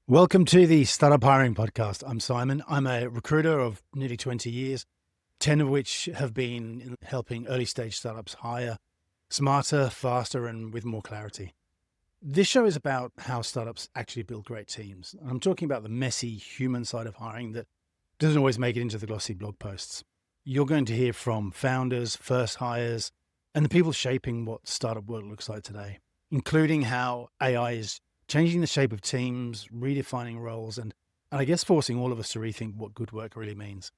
Welcome to the Startup Hiring Podcast. I'm Simon. I'm a recruiter of nearly 20 years, 10 of which have been in helping early stage startups hire smarter, faster, and with more clarity. This show is about how startups actually build great teams. I'm talking about the messy human side of hiring that doesn't always make it into the glossy blog posts. You're going to hear from founders, first hires, and the people shaping what startup work looks like today, including how AI is changing the shape of teams, redefining roles, and I guess forcing all of us to rethink what good work really means.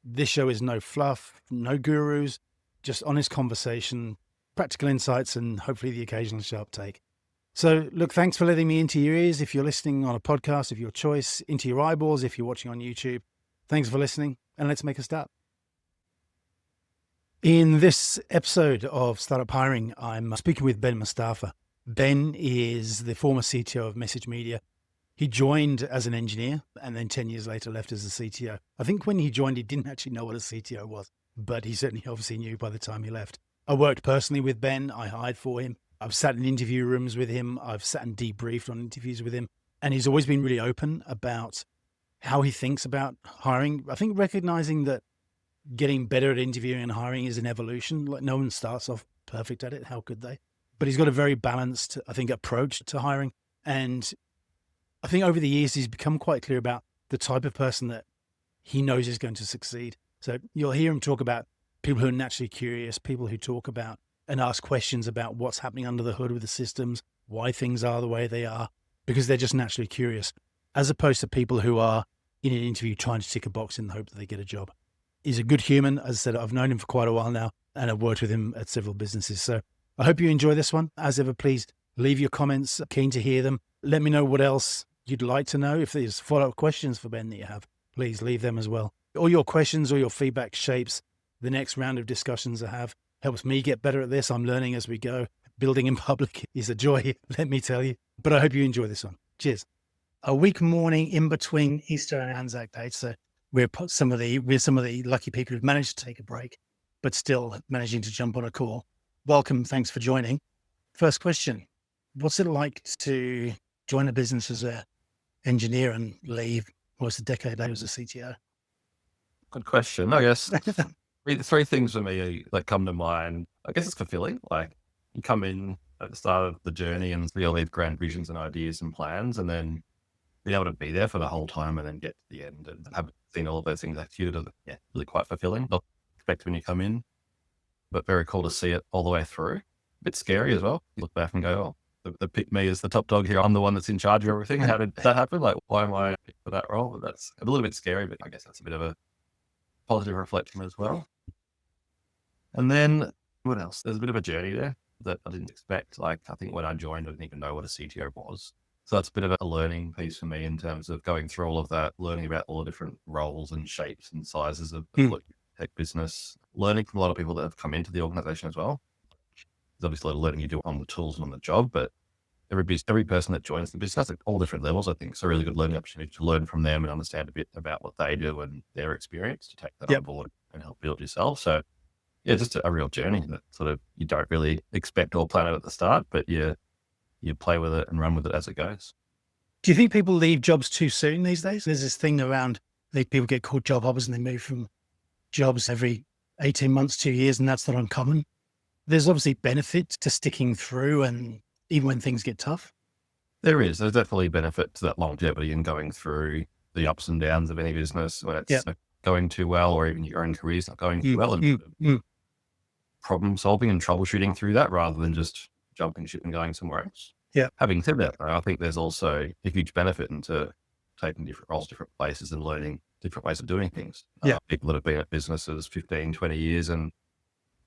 This show is no fluff, no gurus, just honest conversation, practical insights, and hopefully the occasional sharp take. So look, thanks for letting me into your ears if you're listening on a podcast of your choice, into your eyeballs if you're watching on YouTube. Thanks for listening, and let's make a start. In this episode of Startup Hiring, I'm speaking with Ben Mostafa. Ben is the former CTO of MessageMedia. He joined as an engineer and then 10 years later left as a CTO. I think when he joined, he didn't actually know what a CTO was, but he certainly obviously knew by the time he left. I worked personally with Ben. I hired for him. I've sat in interview rooms with him. I've sat and debriefed on interviews with him. And he's always been really open about how he thinks about hiring. I think recognizing that getting better at interviewing and hiring is an evolution. Like no one starts off perfect at it. How could they? But he's got a very balanced, I think, approach to hiring. And I think over the years, he's become quite clear about the type of person that he knows is going to succeed. So you'll hear him talk about people who are naturally curious, people who talk about and ask questions about what's happening under the hood with the systems, why things are the way they are, because they're just naturally curious, as opposed to people who are in an interview trying to tick a box in the hope that they get a job. He's a good human. As I said, I've known him for quite a while now, and I've worked with him at several businesses. So I hope you enjoy this one. As ever, please leave your comments. Keen to hear them. Let me know what else you'd like to know. If there's follow-up questions for Ben that you have, please leave them as well. All your questions or your feedback shapes the next round of discussions I have. Helps me get better at this. I'm learning as we go. Building in public is a joy, let me tell you. But I hope you enjoy this one. Cheers. A week morning in between Easter and Anzac Day. So we're some of the lucky people who've managed to take a break, but still managing to jump on a call. Welcome. Thanks for joining. First question. What's it like to join a business as an engineer and leave almost a decade later as a CTO? Good question. I guess three things for me that come to mind. I guess it's fulfilling. Like you come in at the start of the journey and see all these grand visions and ideas and plans, and then being able to be there for the whole time and then get to the end and have seen all of those things executed. Yeah, really quite fulfilling. Not expect when you come in, but very cool to see it all the way through. A bit scary as well. You look back and go, oh, they picked me as the top dog here. I'm the one that's in charge of everything. How did that happen? Like, why am I picked for that role? But that's a little bit scary, but I guess that's a bit of a positive reflection as well. And then what else? There's a bit of a journey there that I didn't expect. Like, I think when I joined, I didn't even know what a CTO was. So that's a bit of a learning piece for me in terms of going through all of that, learning about all the different roles and shapes and sizes of tech business, learning from a lot of people that have come into the organization as well. There's obviously a lot of learning you do on the tools and on the job, but every person that joins the business at all different levels, I think it's a really good learning opportunity to learn from them and understand a bit about what they do and their experience to take that on board and help build yourself. So yeah, just a real journey that sort of you don't really expect or plan it at the start, but you play with it and run with it as it goes. Do you think people leave jobs too soon these days? There's this thing around people get called job hoppers and they move from jobs every 18 months, 2 years, and that's not uncommon. There's obviously benefit to sticking through and even when things get tough. There's definitely benefit to that longevity and going through the ups and downs of any business when it's going too well, or even your own career's not going too well, and problem solving and troubleshooting through that rather than just jumping ship and going somewhere else. Yeah. Having said that, I think there's also a huge benefit into taking different roles, different places and learning different ways of doing things. People that have been at businesses 15, 20 years and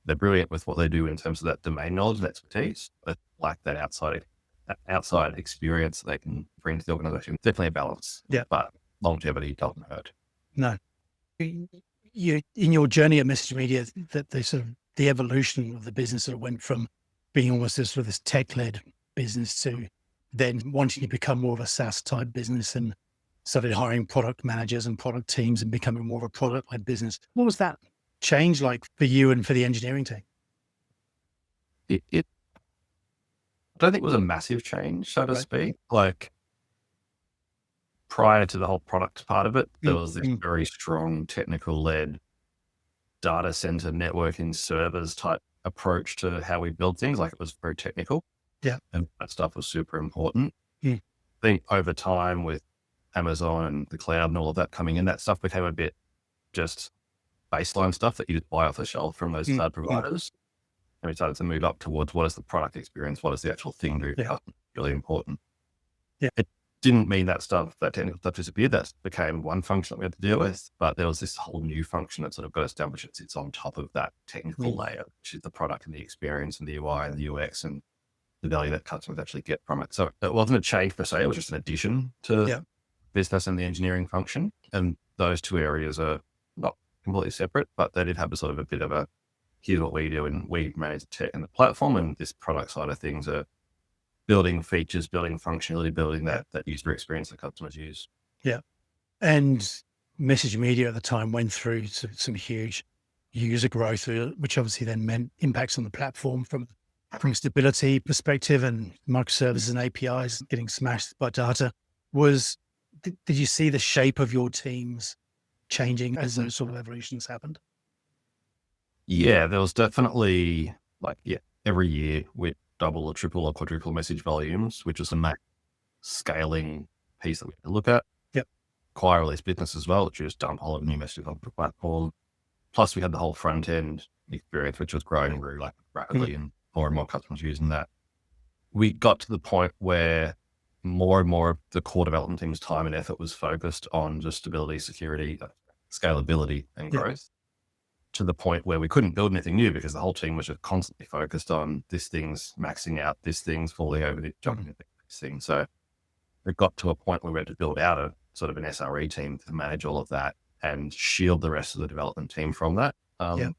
they're brilliant with what they do in terms of that domain knowledge and expertise, but like that outside experience they can bring to the organization. Definitely a balance. Yeah. But longevity doesn't hurt. No. You in your journey at MessageMedia, that the sort of the evolution of the business sort of went from being almost this sort of this tech-led business to then wanting to become more of a SaaS type business and started hiring product managers and product teams and becoming more of a product-led business. What was that change like for you and for the engineering team? I don't think it was a massive change, so to speak. Like prior to the whole product part of it, there Mm, was this mm, very strong technical led data center networking servers type approach to how we build things. Like it was very technical, yeah. and that stuff was super important. Mm, I think over time with Amazon and the cloud and all of that coming in, that stuff became a bit just baseline stuff that you just buy off the shelf from those mm, cloud mm, providers. And we started to move up towards what is the product experience? What is the actual thing do? yeah. Really important. Yeah. It didn't mean that technical stuff disappeared. That became one function that we had to deal with, but there was this whole new function that sort of got established. It sits on top of that technical Mm, layer, which is the product and the experience and the UI and the UX and the value that customers actually get from it. So it wasn't a change per se. It was just an addition to yeah. business and the engineering function. And those two areas are not completely separate, but they did have a sort of a bit of a, here's what we do and we manage the tech and the platform, and this product side of things are building features, building functionality, building Yeah. that user experience that customers use. Yeah. And MessageMedia at the time went through some huge user growth, which obviously then meant impacts on the platform from a stability perspective, and microservices and APIs getting smashed by data. Did you see the shape of your teams changing as those sort of evolutions happened? Yeah, there was definitely every year we double or triple or quadruple message volumes, which was a max scaling piece that we had to look at. Yep. Acquire release business as well, which just dump a whole lot of new messages onto the platform. Plus we had the whole front end experience, which was growing very rapidly and more customers using that. We got to the point where more and more of the core development team's time and effort was focused on just stability, security, scalability and Yeah. growth, to the point where we couldn't build anything new because the whole team was just constantly focused on this thing's maxing out, this thing's falling over, jumping into this thing. So it got to a point where we had to build out a sort of an SRE team to manage all of that and shield the rest of the development team from that. Yeah.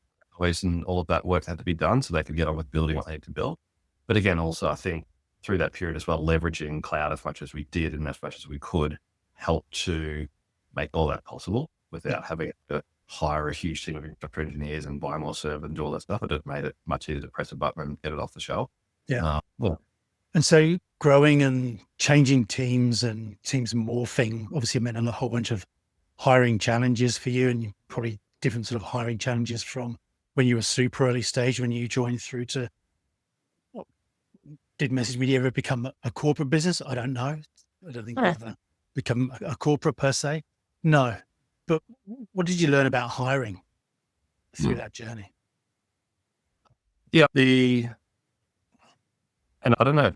And all of that work had to be done so they could get on with building what they need to build. But again, also I think through that period as well, leveraging cloud as much as we did and as much as we could helped to make all that possible without having to hire a huge team of infrastructure engineers and buy more servers and do all that stuff. It just made it much easier to press a button and get it off the shelf. Yeah. Well, And so growing and changing teams and teams morphing obviously meant a whole bunch of hiring challenges for you, and probably different sort of hiring challenges from when you were super early stage, when you joined through to, well, did MessageMedia ever become a corporate business? I don't know. I don't think it ever become a corporate per se. No. But what did you learn about hiring through that journey? yeah, and I don't know if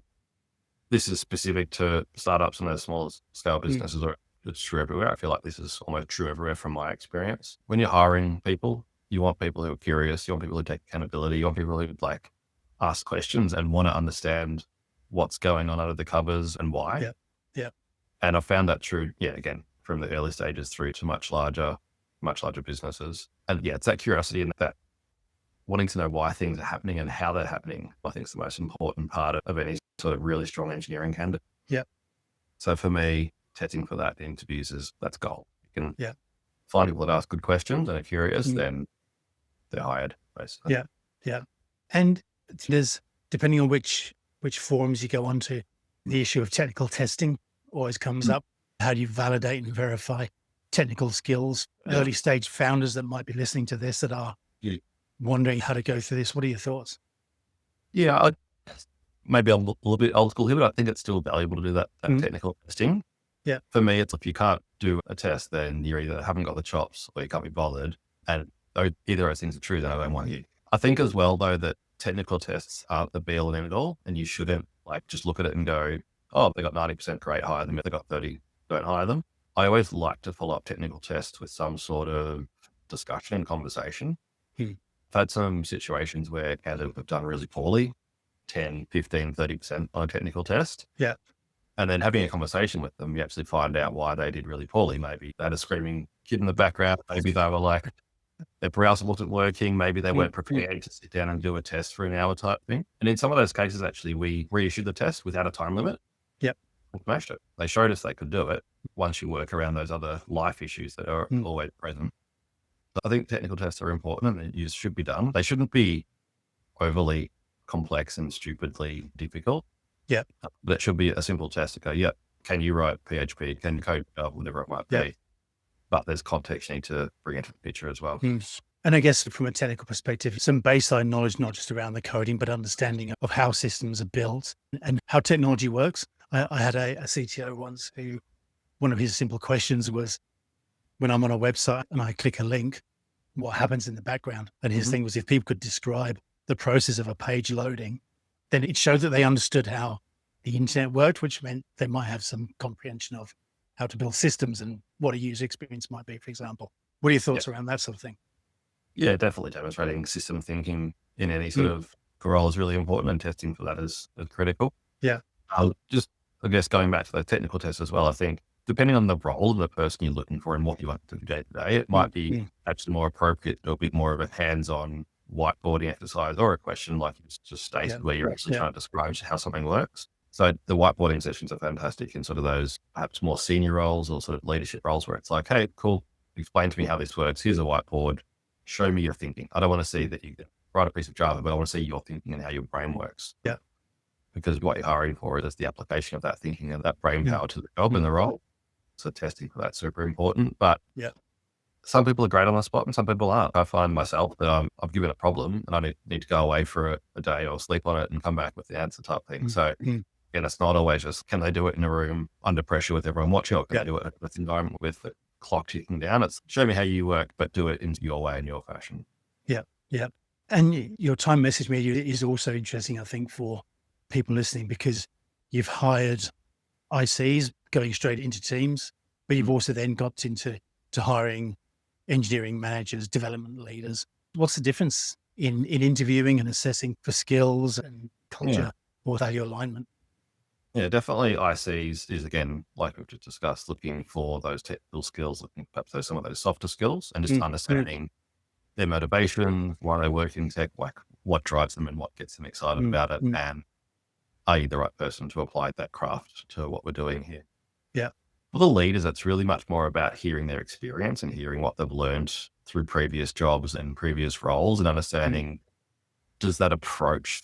this is specific to startups and those small scale businesses or it's true everywhere. I feel like this is almost true everywhere from my experience. When you're hiring people, you want people who are curious, you want people who take accountability, you want people who ask questions and want to understand what's going on under the covers and why. Yeah. Yeah. And I found that true, again, from the early stages through to much larger businesses. And it's that curiosity and that wanting to know why things are happening and how they're happening, I think is the most important part of any sort of really strong engineering candidate. Yeah. So for me, testing for that in interviews that's goal. You can Yeah. find people that ask good questions and are curious, then they're hired, basically. Yeah. Yeah. And there's, depending on which forums you go onto, the issue of technical testing always comes up. How do you validate and verify technical skills? Early stage founders that might be listening to this that are wondering how to go through this. What are your thoughts? Yeah, maybe I'm a little bit old school here, but I think it's still valuable to do that technical testing. Yeah. For me, it's if you can't do a test, then you either haven't got the chops or you can't be bothered. And either of those things are true, then I don't want you. I think as well, though, that technical tests aren't the be all and end all, and you shouldn't just look at it and go, oh, they got 90% great, hire them. If they got 30, don't hire them. I always like to follow up technical tests with some sort of discussion and conversation. I've had some situations where candidates have done really poorly, 10, 15, 30% on a technical test. Yeah. And then having a conversation with them, you actually find out why they did really poorly. Maybe they had a screaming kid in the background. Maybe they were their browser wasn't working. Maybe they weren't prepared to sit down and do a test for an hour type thing. And in some of those cases, actually, we reissued the test without a time limit. Yep. And smashed it. They showed us they could do it once you work around those other life issues that are always present. So I think technical tests are important and they should be done. They shouldn't be overly complex and stupidly difficult. Yeah. But it should be a simple test to go, can you write PHP? Can you code whatever it might be? Yeah. But there's context you need to bring into the picture as well. And I guess from a technical perspective, some baseline knowledge, not just around the coding, but understanding of how systems are built and how technology works. I had a CTO once who, one of his simple questions was, when I'm on a website and I click a link, what happens in the background? And his thing was, if people could describe the process of a page loading, then it showed that they understood how the internet worked, which meant they might have some comprehension of how to build systems and what a user experience might be, for example. What are your thoughts around that sort of thing? Yeah, definitely demonstrating system thinking in any sort of role is really important, and testing for that is critical. Yeah. I guess going back to the technical test as well, I think depending on the role of the person you're looking for and what you want to do day to day, it might be actually more appropriate to do a bit more of a hands-on whiteboarding exercise, or a question like you just stated where you're actually trying to describe how something works. So the whiteboarding sessions are fantastic in sort of those perhaps more senior roles or sort of leadership roles where it's like, hey, cool, explain to me how this works. Here's a whiteboard. Show me your thinking. I don't want to see that you write a piece of Java, but I want to see your thinking and how your brain works. Yeah. Because what you're hiring for is the application of that thinking and that brain power to the job and the role. So testing for that's super important. But some people are great on the spot and some people aren't. I find myself that I've given a problem and I need to go away for a day or sleep on it and come back with the answer type thing. So again, it's not always just, can they do it in a room under pressure with everyone watching, or can they do it in an environment with the clock ticking down? It's show me how you work, but do it in your way and your fashion. Yeah. Yeah. And your time MessageMedia is also interesting, I think, for people listening, because you've hired ICs going straight into teams, but you've also then got into hiring engineering managers, development leaders. What's the difference in interviewing and assessing for skills and culture or value alignment? Yeah, definitely ICs is, again, like we've just discussed, looking for those technical skills, looking perhaps some of those softer skills, and just understanding their motivation, why they work in tech, like what drives them and what gets them excited about it, and are you the right person to apply that craft to what we're doing here? Yeah. For the leaders, it's really much more about hearing their experience and hearing what they've learned through previous jobs and previous roles, and understanding, does that approach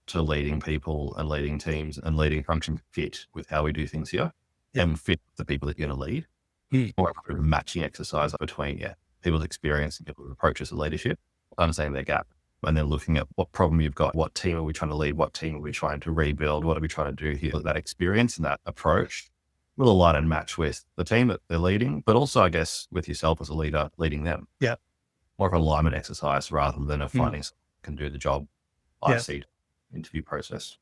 to leading people and leading teams and leading functions fit with how we do things here and fit the people that you're going to lead? Or a matching exercise between people's experience and people's approaches to leadership, understanding their gap, and then looking at what problem you've got, what team are we trying to lead, what team are we trying to rebuild, what are we trying to do here? That experience and that approach will align and match with the team that they're leading, but also, I guess, with yourself as a leader leading them. Yeah. More of an alignment exercise rather than a finding someone who can do the job. I see interview process.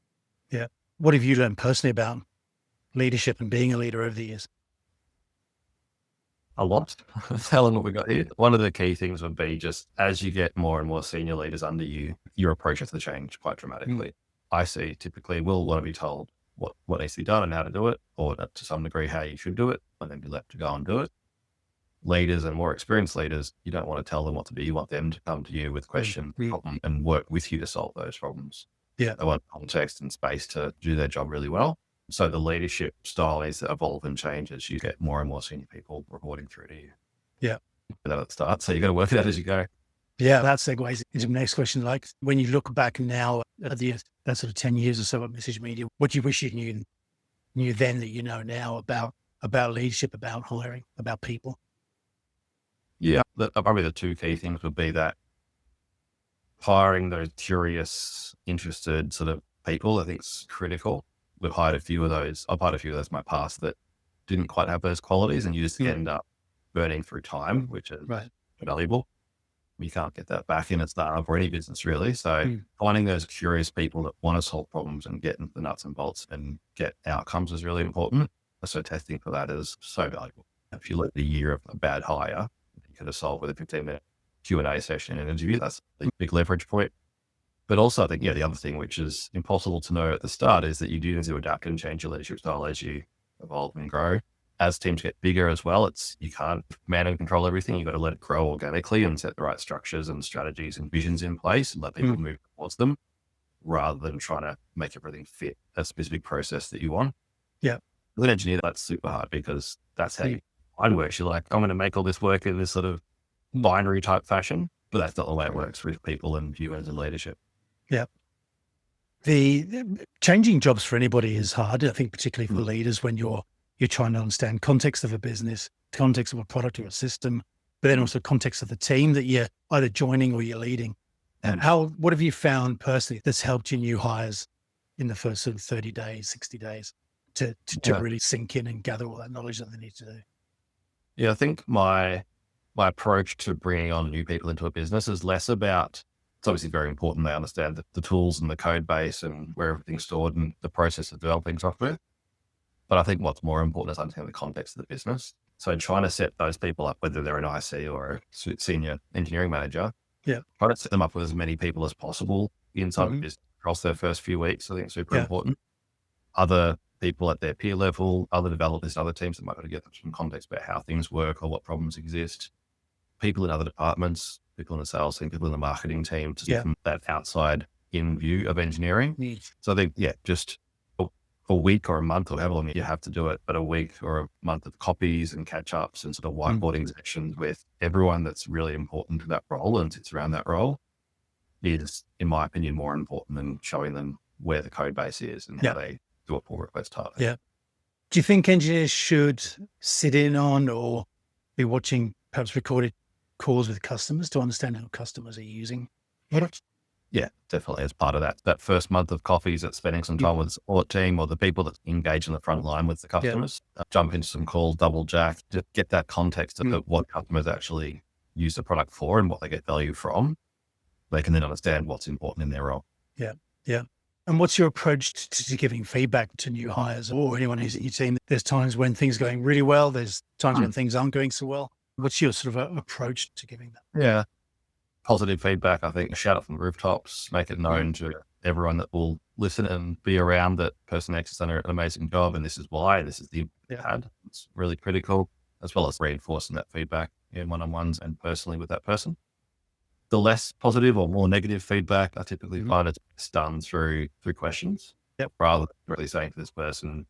Yeah. What have you learned personally about leadership and being a leader over the years? A lot. Telling what we got here. One of the key things would be just as you get more and more senior leaders under you, your approach has to change quite dramatically. I see typically will want to be told what needs to be done and how to do it, or to some degree how you should do it, and then be left to go and do it. Leaders and more experienced leaders, you don't want to tell them what to do. You want them to come to you with questions and work with you to solve those problems. Yeah. They want context and space to do their job really well. So the leadership style needs to evolve and change as you get more and more senior people reporting through to you. Yeah. That at the start. So you got to work it out as you go. Yeah. That segues into the next question. Like, when you look back now at that sort of 10 years or so at MessageMedia, what do you wish you knew then that you know now about leadership, about hiring, about people? Yeah. Probably the two key things would be that hiring those curious, interested sort of people, I think, is critical. We've hired a few of those. I've hired a few of those in my past that didn't quite have those qualities, and you just end up burning through time, which is valuable. You can't get that back in a startup or any business, really. So finding those curious people that want to solve problems and get into the nuts and bolts and get outcomes is really important. So testing for that is so valuable. If you look at the year of a bad hire, you could have solved with a 15-minute Q&A session and interview. That's a big leverage point. But also, I think, the other thing, which is impossible to know at the start, is that you do need to adapt and change your leadership style as you evolve and grow. As teams get bigger as well, you can't man and control everything. You've got to let it grow organically and set the right structures and strategies and visions in place and let people move towards them, rather than trying to make everything fit a specific process that you want. Yeah. With an engineer, that's super hard, because that's how your mind works. You're like, I'm going to make all this work in this sort of binary type fashion, but that's not the way it works with people and humans and leadership. Yeah. The changing jobs for anybody is hard. I think particularly for leaders when you're trying to understand context of a business, context of a product or a system, but then also context of the team that you're either joining or you're leading. What have you found personally that's helped your new hires in the first sort of 30 days, 60 days to really sink in and gather all that knowledge that they need to do? Yeah, I think my approach to bringing on new people into a business is less about, it's obviously very important they understand the tools and the code base and where everything's stored and the process of developing software. But I think what's more important is understanding the context of the business. So trying to set those people up, whether they're an IC or a senior engineering manager, try to set them up with as many people as possible inside the business across their first few weeks. I think it's super important. Other people at their peer level, other developers, other teams that might be able to get some context about how things work or what problems exist. People in other departments, people in the sales team, people in the marketing team, to get that outside in view of engineering. So I think, just a week or a month or however long you have to do it, but a week or a month of copies and catch ups and sort of whiteboarding sessions with everyone that's really important to that role and sits around that role is, in my opinion, more important than showing them where the code base is and how they do a pull request target. Yeah. Do you think engineers should sit in on or be watching perhaps recorded calls with customers to understand how customers are using products? Yeah, definitely. As part of that first month of coffees, that's spending some time with the support team or the people that engage in the front line with the customers, jump into some calls, double jack, to get that context of what customers actually use the product for and what they get value from. They can then understand what's important in their role. Yeah. Yeah. And what's your approach to giving feedback to new hires or anyone who's at your team? There's times when things are going really well. There's times when things aren't going so well. What's your sort of approach to giving that? Yeah. Positive feedback, I think, shout out from the rooftops, make it known to everyone that will listen and be around that person X has done an amazing job and this is why, this is the impact it had. It's really critical, as well as reinforcing that feedback in one-on-ones and personally with that person. The less positive or more negative feedback, I typically find it's done through questions, rather than directly saying to this person,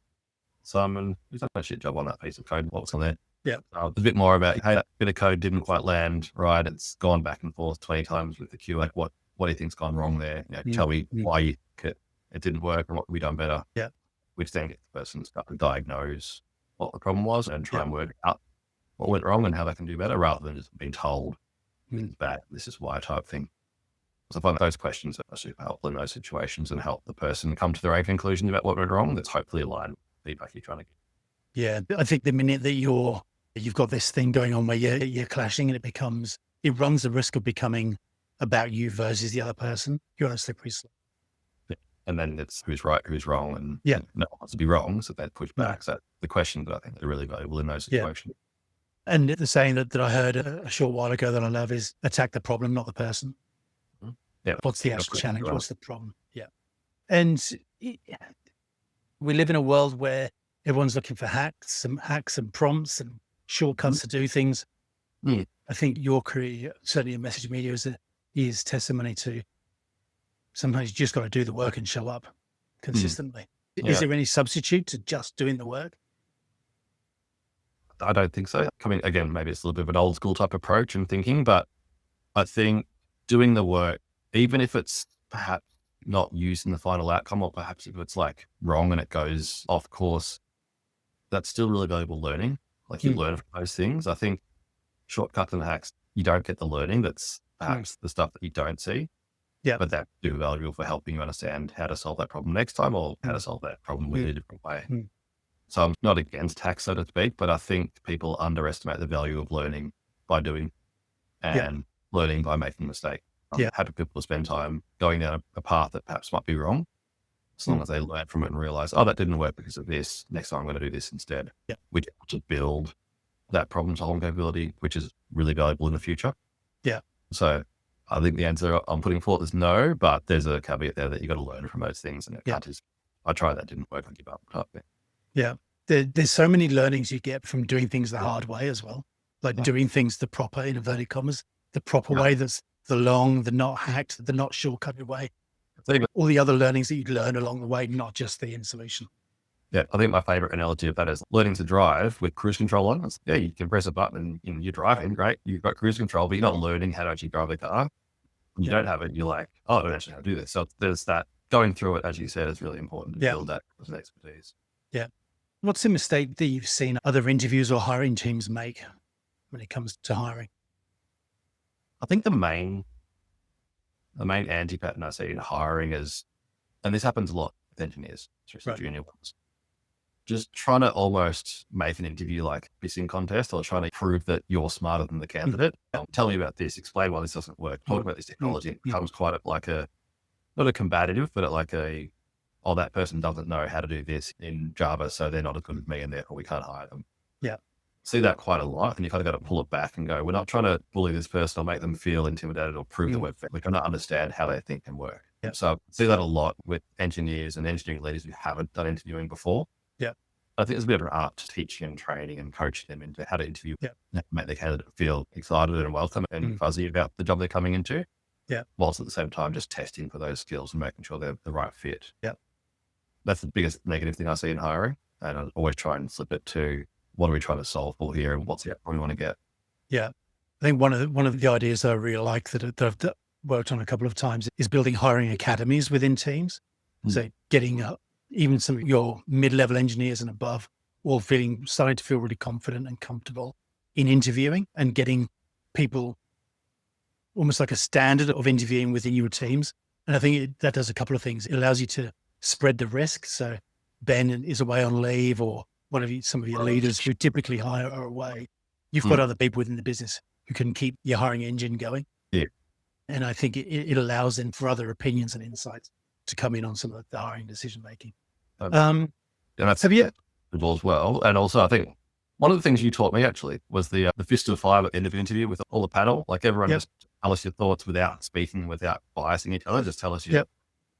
Simon, you've done a shit job on that piece of code. What's on there? Yeah. It's a bit more about, hey, that bit of code didn't quite land right. It's gone back and forth 20 times with the queue. Like, what do you think's gone wrong there? Tell me why it didn't work and what could be done better. Yeah. Which then gets the person to diagnose what the problem was and try and work out what went wrong and how they can do better, rather than just being told it's bad, this is why type thing. So I find those questions are super helpful in those situations and help the person come to their own conclusions about what went wrong. That's hopefully aligned with the feedback you're trying to get. Yeah. I think the minute that you've got this thing going on where you're clashing and it runs the risk of becoming about you versus the other person. You're on a slippery slope. Yeah. And then it's who's right, who's wrong, and no one wants to be wrong. So that push back. So the questions that I think are really valuable in those situations. And the saying that I heard a short while ago that I love is attack the problem, not the person. Yeah. What's the actual challenge? What's the problem? Yeah. And we live in a world where everyone's looking for hacks and prompts and shortcuts to do things. I think your career, certainly in MessageMedia, is testimony to sometimes you just got to do the work and show up consistently. Is there any substitute to just doing the work? I don't think so. I mean, again, maybe it's a little bit of an old school type approach and thinking, but I think doing the work, even if it's perhaps not used in the final outcome, or perhaps if it's like wrong and it goes off course, that's still really valuable learning. Like you learn from those things. I think shortcuts and hacks, you don't get the learning. That's perhaps the stuff that you don't see. Yeah. But that's super valuable for helping you understand how to solve that problem next time or how to solve that problem with a different way. So I'm not against hacks, so to speak, but I think people underestimate the value of learning by doing and learning by making mistakes. Happy people to spend time going down a path that perhaps might be wrong, as long as they learn from it and realize, oh, that didn't work because of this. Next time I'm going to do this instead. Which to build that problem solving capability, which is really valuable in the future. Yeah. So I think the answer I'm putting forth is no, but there's a caveat there that you got to learn from those things. And it can't just, I tried that, didn't work, I give up type thing. Yeah. There's so many learnings you get from doing things the hard way as well. Like doing things the proper, in inverted commas, the proper way, that's the long, the not hacked, the not shortcutted way. All the other learnings that you'd learn along the way, not just the end solution. Yeah, I think my favorite analogy of that is learning to drive with cruise control on. Yeah, you can press a button and you're driving, great. You've got cruise control, but you're not learning how to actually drive the car. When you don't have it, you're like, oh, I don't actually know how to do this. So there's that going through it, as you said, is really important to Yeah. build that as an expertise. Yeah. What's the mistake that you've seen other interviews or hiring teams make when it comes to hiring? I think the main anti-pattern I see in hiring is, and this happens a lot with engineers, especially Right. junior ones, just trying to almost make an interview like a pissing contest or trying to prove that you're smarter than the candidate. Tell me about this, explain why this doesn't work, talk about this technology. It becomes quite not a combative, but oh, that person doesn't know how to do this in Java, so they're not as good as me and therefore we can't hire them. Yeah. See that quite a lot, and you kind of got to pull it back and go, we're not trying to bully this person or make them feel intimidated or prove that we're trying to understand how they think and work. Yeah. So I see that a lot with engineers and engineering leaders who haven't done interviewing before. Yeah. I think there's a bit of an art to teaching and training and coaching them into how to interview, Yeah. make the candidate feel excited and welcome and fuzzy about the job they're coming into. Yeah. Whilst at the same time just testing for those skills and making sure they're the right fit. Yeah. That's the biggest negative thing I see in hiring. And I always try and flip it to what are we trying to solve for here and what's the outcome we want to get. Yeah. I think one of the ideas that I really like that I've worked on a couple of times is building hiring academies within teams. So getting even some of your mid-level engineers and above all starting to feel really confident and comfortable in interviewing and getting people almost like a standard of interviewing within your teams. And I think that does a couple of things. It allows you to spread the risk. So Ben is away on leave, or some of your leaders who typically hire are away. You've got other people within the business who can keep your hiring engine going. Yeah. And I think it allows them for other opinions and insights to come in on some of the hiring decision making. And that's have you? As well. And also I think one of the things you taught me actually was the fist of fire at the end of the interview with all the panel. Like everyone just tell us your thoughts without speaking, without biasing each other. Just tell us your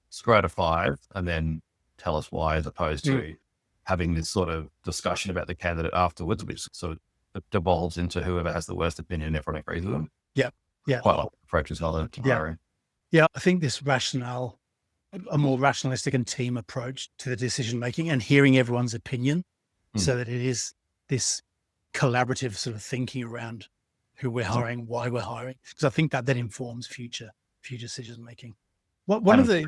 score out of 5 and then tell us why, as opposed to having this sort of discussion about the candidate afterwards, which sort of devolves into whoever has the worst opinion and everyone agrees with them. Yeah. Yeah. Quite like approaches to hiring. Yeah. I think this a more rationalistic and team approach to the decision making and hearing everyone's opinion so that it is this collaborative sort of thinking around who we're hiring, why we're hiring. Because I think that then informs future decision making. One of the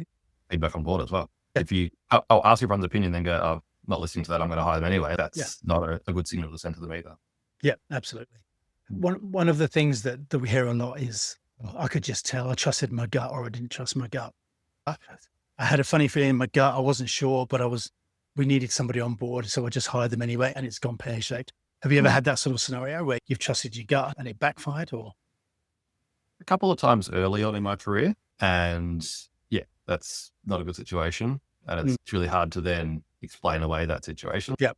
feedback on board as well. If I'll ask everyone's opinion, then go, I'm not listening to that, I'm going to hire them anyway. That's not a good signal to send to them either. Yeah, absolutely. One of the things that we hear a lot is, I could just tell I trusted my gut or I didn't trust my gut. I had a funny feeling in my gut. I wasn't sure, but we needed somebody on board. So I just hired them anyway and it's gone pear-shaped. Have you ever had that sort of scenario where you've trusted your gut and it backfired? Or a couple of times early on in my career. And that's not a good situation. And it's really hard to then explain away that situation. Yep.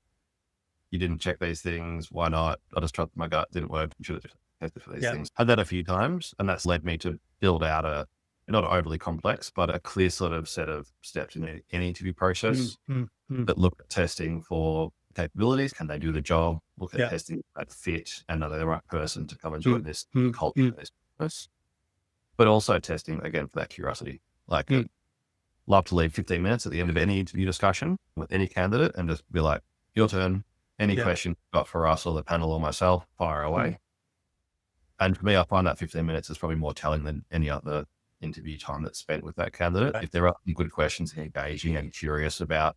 You didn't check these things. Why not? I just trusted my gut. Didn't work. You should have just tested for these things. Had that a few times. And that's led me to build out not overly complex, but a clear sort of set of steps in any interview process that look at testing for capabilities. Can they do the job? Look at testing that fit and are they the right person to come and join this culture, this business? But also testing again for that curiosity. Like love to leave 15 minutes at the end of any interview discussion with any candidate and just be like, your turn. Any question you've got for us or the panel or myself, fire away. And for me, I find that 15 minutes is probably more telling than any other interview time that's spent with that candidate. Right. If they're asking good questions and engaging and curious about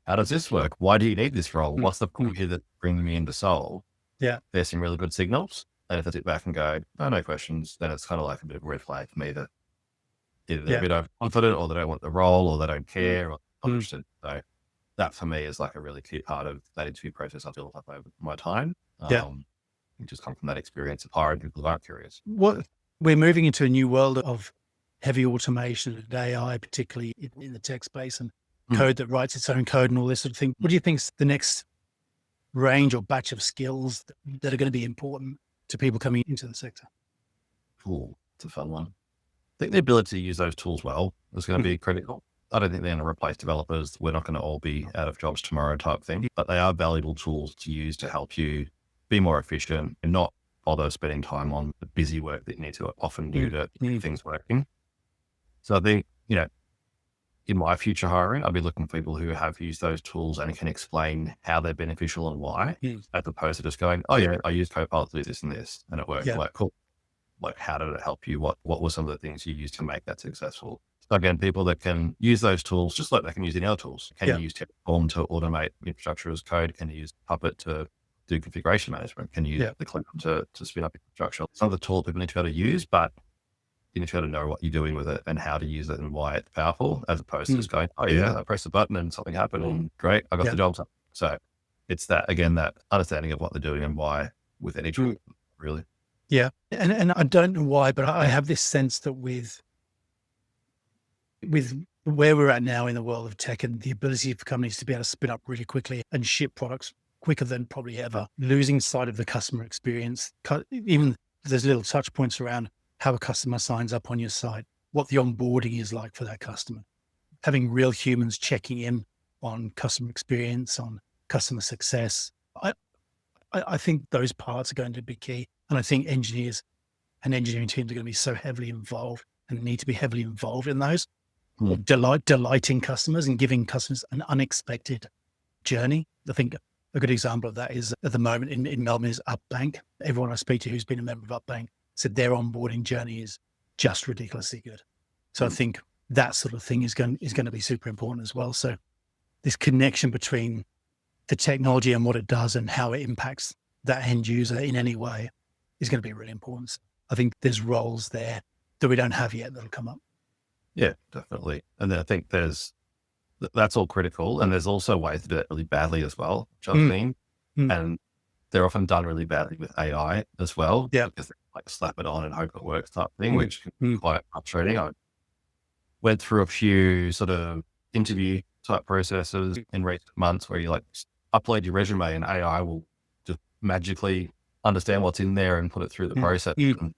how does this work? Why do you need this role? What's the point here that's bringing me in to solve? Yeah. There's some really good signals. And if I sit back and go, no questions, then it's kind of like a bit of a red flag for me that either they're a bit overconfident or they don't want the role or they don't care or not interested. So that for me is like a really key part of that interview process I've built up over my time. It just comes from that experience of hiring people who aren't curious. We're moving into a new world of heavy automation and AI, particularly in the tech space and code that writes its own code and all this sort of thing. What do you think is the next range or batch of skills that are going to be important to people coming into the sector? Cool. It's a fun one. I think the ability to use those tools well is going to be critical. I don't think they're going to replace developers. We're not going to all be out of jobs tomorrow type thing, but they are valuable tools to use to help you be more efficient and not bother spending time on the busy work that you need to often do to get things working. So I think, in my future hiring, I'll be looking for people who have used those tools and can explain how they're beneficial and why, as opposed to just going, oh yeah, I used Copilot to do this and this and it worked. Like, cool. Like, how did it help you? What were some of the things you used to make that successful? again, people that can use those tools, just like they can use any other tools. Can Yeah. you use Terraform to automate infrastructure as code? Can you use Puppet to do configuration management? Can you use the cloud to spin up infrastructure? Some of the tools people need to be able to use, but you need to be able to know what you're doing with it and how to use it and why it's powerful, as opposed to just going, oh yeah, I pressed the button and something happened and great, I got the job done. So it's that, again, that understanding of what they're doing and why with any tool, really. Yeah. And I don't know why, but I have this sense that with where we're at now in the world of tech and the ability for companies to be able to spin up really quickly and ship products quicker than probably ever, losing sight of the customer experience, even there's little touch points around how a customer signs up on your site, what the onboarding is like for that customer, having real humans checking in on customer experience, on customer success. I think those parts are going to be key. And I think engineers and engineering teams are going to be so heavily involved and need to be heavily involved in those, delighting customers and giving customers an unexpected journey. I think a good example of that is at the moment in Melbourne is Upbank. Everyone I speak to who's been a member of Upbank said their onboarding journey is just ridiculously good. So I think that sort of thing is going to be super important as well. So this connection between the technology and what it does and how it impacts that end user in any way is going to be really important. So I think there's roles there that we don't have yet that'll come up. Yeah, definitely. And then I think that's all critical. And there's also ways to do it really badly as well, which I've seen. And they're often done really badly with AI as well. Yeah. Because they like slap it on and hope it works type thing, which can be quite frustrating. I went through a few sort of interview type processes in recent months where you like upload your resume and AI will just magically understand what's in there and put it through the process. And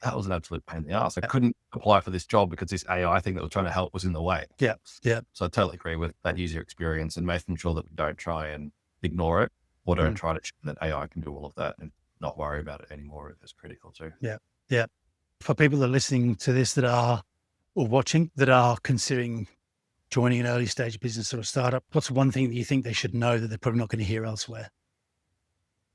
that was an absolute pain in the ass. I couldn't apply for this job because this AI thing that was trying to help was in the way. Yeah. Yeah. So I totally agree with that user experience and making sure that we don't try and ignore it or don't try to that AI can do all of that and not worry about it anymore is critical too. Yeah. Yeah. For people that are listening to this that are, or watching, that are considering joining an early stage business or a startup, what's one thing that you think they should know that they're probably not going to hear elsewhere?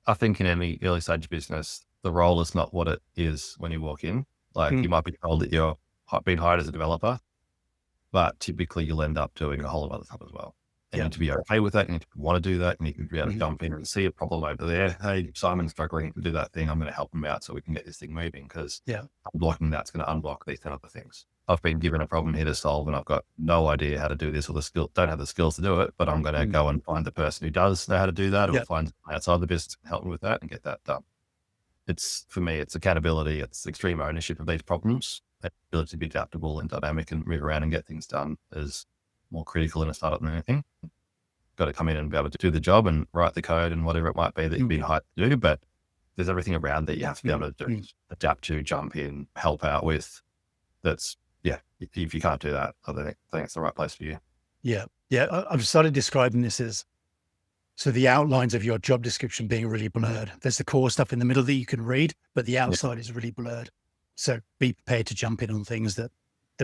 I think in any early stage business, the role is not what it is when you walk in. Like you might be told that you're being hired as a developer, but typically you'll end up doing a whole lot of other stuff as well. And you need to be okay with that. You need to want to do that. And you can be able to jump in and see a problem over there. Hey, Simon's struggling to do that thing. I'm going to help him out so we can get this thing moving because unblocking that's going to unblock these 10 other things. I've been given a problem here to solve and I've got no idea how to do this or don't have the skills to do it, but I'm going to go and find the person who does know how to do that or find outside the business and help me with that and get that done. For me, it's accountability. It's extreme ownership of these problems. That ability to be adaptable and dynamic and move around and get things done is more critical in a startup than anything. Got to come in and be able to do the job and write the code and whatever it might be that you've been hired to do, but there's everything around that you have to be able to do, adapt to, jump in, help out with. If you can't do that, I think it's the right place for you. Yeah. Yeah. I've started describing this as, so the outlines of your job description being really blurred. There's the core stuff in the middle that you can read, but the outside is really blurred. So be prepared to jump in on things that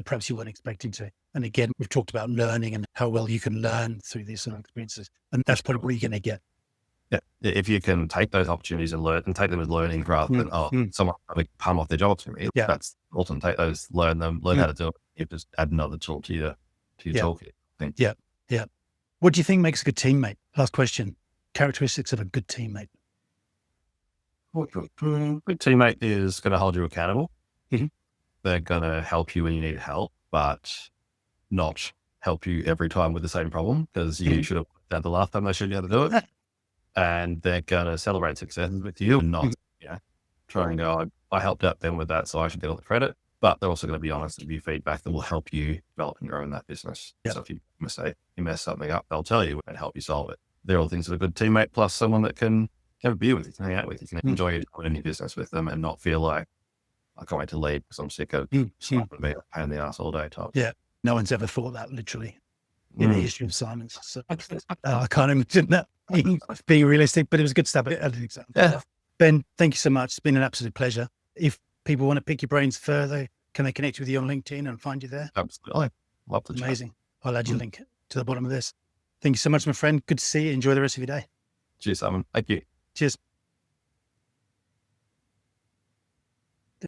perhaps you weren't expecting to. And again, we've talked about learning and how well you can learn through these sort of experiences. And that's probably what you're going to get. Yeah. If you can take those opportunities and learn and take them as learning rather than, someone having palm off their job to me. Yeah. That's awesome. Take those, learn them, learn how to do it. You just add another tool to your toolkit. I think. Yeah. Yeah. What do you think makes a good teammate? Last question. Characteristics of a good teammate. Good teammate is going to hold you accountable. They're going to help you when you need help, but not help you every time with the same problem because you should have done the last time they showed you how to do it. And they're going to celebrate successes with you and not, try and go, I helped out them with that, so I should get all the credit. But they're also going to be honest and give you feedback that will help you develop and grow in that business. So if you mess something up, they'll tell you and help you solve it. They're all things that a good teammate plus someone that can have a beer with you, can hang out with you, can enjoy your time in your business with them and not feel like I can't wait to leave because I'm sick of being a pain in the ass all day type. Yeah. No one's ever thought that literally in the history of Simon's. So I can't imagine that being realistic, but it was a good stab at an example. Yeah. Ben, thank you so much. It's been an absolute pleasure. If people want to pick your brains further, can they connect with you on LinkedIn and find you there? Absolutely. Love the Amazing. Chat. I'll add your link to the bottom of this. Thank you so much, my friend. Good to see you. Enjoy the rest of your day. Cheers, Simon. Thank you. Cheers.